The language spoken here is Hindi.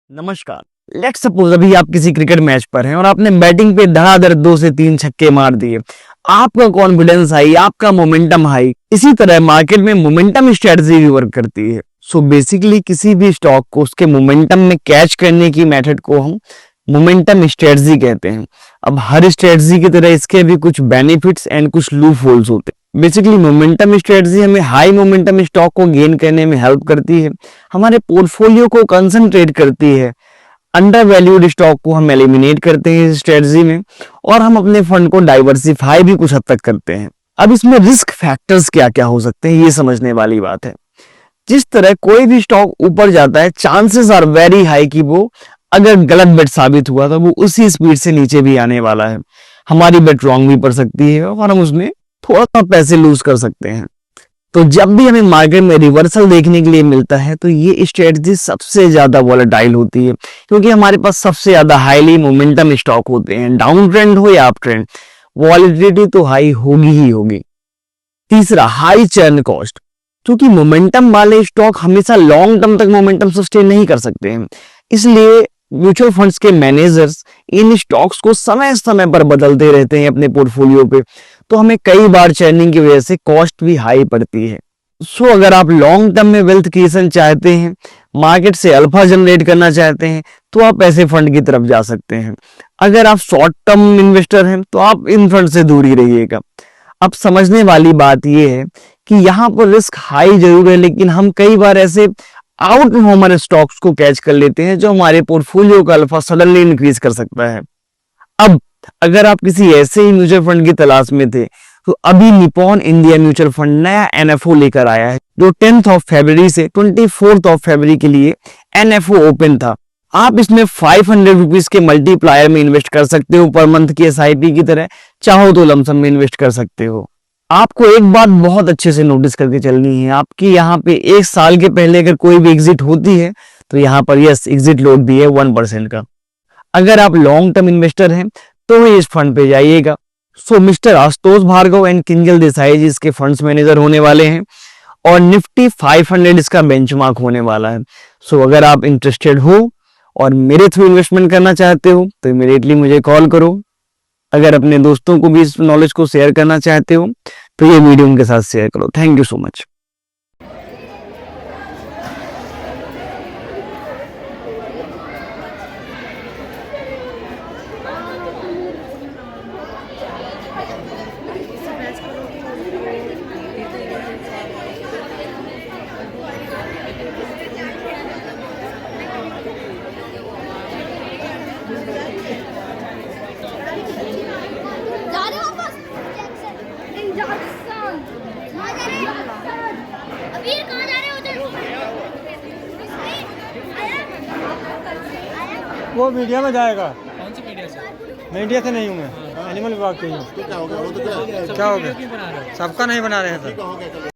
नमस्कार। लेट्स सपोज अभी आप किसी क्रिकेट मैच पर हैं और आपने बैटिंग पे धड़ाधड़ 2 से 3 छक्के मार दिए। आपका कॉन्फिडेंस हाई, आपका मोमेंटम हाई। इसी तरह मार्केट में मोमेंटम स्ट्रेटजी भी वर्क करती है। सो बेसिकली किसी भी स्टॉक को उसके मोमेंटम में कैच करने की मेथड को हम मोमेंटम स्ट्रेटजी कहते हैं। अब हर स्ट्रेटजी की तरह इसके भी कुछ बेनिफिट्स एंड कुछ लूप होल्स होते हैं। बेसिकली मोमेंटम स्ट्रेटजी हमें हाई मोमेंटम स्टॉक को गेन करने में हेल्प करती है, हमारे पोर्टफोलियो को कंसंट्रेट करती है, अंडर वैल्यूड स्टॉक को हम एलिमिनेट करते हैं इस स्ट्रेटजी में, और हम अपने फंड को डाइवर्सिफाई भी कुछ हद तक करते हैं। अब इसमें रिस्क फैक्टर्स क्या क्या हो सकते हैं ये समझने वाली बात है। जिस तरह कोई भी स्टॉक ऊपर जाता है, चांसेस आर वेरी हाई कि वो अगर गलत बेट साबित हुआ तो वो उसी स्पीड से नीचे भी आने वाला है। हमारी बेट रॉन्ग भी पड़ सकती है और हम उसमें थोड़ा सा पैसे लूज कर सकते हैं। तो जब भी हमें मार्केट में रिवर्सल देखने के लिए मिलता है तो ये स्ट्रेटजी सबसे ज्यादा वॉलेटाइल होती है, क्योंकि हमारे पास सबसे ज्यादा हाईली मोमेंटम स्टॉक होते हैं। डाउन ट्रेंड हो या अप ट्रेंड, वॉलेटिलिटी तो हाई होगी ही होगी। तीसरा, हाई चर्न कॉस्ट। क्योंकि मोमेंटम वाले स्टॉक हमेशा लॉन्ग टर्म तक मोमेंटम सस्टेन नहीं कर सकते हैं, इसलिए म्यूचुअल फंड्स के मैनेजर्स इन स्टॉक्स को समय समय पर बदलते रहते हैं अपने पोर्टफोलियो पे, तो हमें कई बार चर्निंग की वजह से कॉस्ट भी हाई पड़ती है। सो अगर आप लॉन्ग टर्म में वेल्थ क्रिएशन चाहते हैं, मार्केट से अल्फा जनरेट करना चाहते हैं, तो आप ऐसे फंड की तरफ जा सकते हैं। अगर आप शॉर्ट टर्म इन्वेस्टर हैं तो आप इन फंड से दूर ही रहिएगा। अब समझने वाली बात यह है कि यहाँ पर रिस्क हाई जरूर है, लेकिन हम कई बार ऐसे आउट परफॉर्मर स्टॉक्स को कैच कर लेते हैं जो हमारे पोर्टफोलियो का अल्फा सडनली इंक्रीज कर सकता है। अब अगर आप किसी ऐसे ही म्यूचुअल फंड की तलाश में थे तो अभी निपॉन इंडिया म्यूचुअल फंड नया एनएफओ लेकर आया है, जो 10 फरवरी से 24 फरवरी के लिए एनएफओ ओपन था। आप इसमें 500 रुपीज के मल्टीप्लायर में इन्वेस्ट कर सकते हो, पर मंथ की एसआईपी की तरह। चाहो तो लमसम में इन्वेस्ट कर सकते हो। आपको एक बात बहुत अच्छे से नोटिस करके चलनी है, आपकी यहाँ पे 1 साल के पहले अगर कोई भी एग्जिट होती है तो यहाँ पर यस एग्जिट लोड भी है 1% का। अगर आप लॉन्ग टर्म इन्वेस्टर हैं तो इस फंड पे जाइएगा। सो मिस्टर आशुतोष भार्गव एंड किंजल देसाई जी इसके फंड्स मैनेजर होने वाले हैं और निफ्टी 500 इसका बेंचमार्क होने वाला है। सो अगर आप इंटरेस्टेड हो और मेरे थ्रू इन्वेस्टमेंट करना चाहते हो तो इमीडिएटली मुझे कॉल करो। अगर अपने दोस्तों को भी इस नॉलेज को शेयर करना चाहते हो तो ये वीडियो उनके साथ शेयर करो। Thank you so much. वो मीडिया में जाएगा। कौन सी मीडिया से? मीडिया से नहीं हूँ मैं, एनिमल विभाग के ही हूँ। तो क्या हो गया? वो तो क्या क्या हो गया? सबका नहीं बना रहे हैं सर।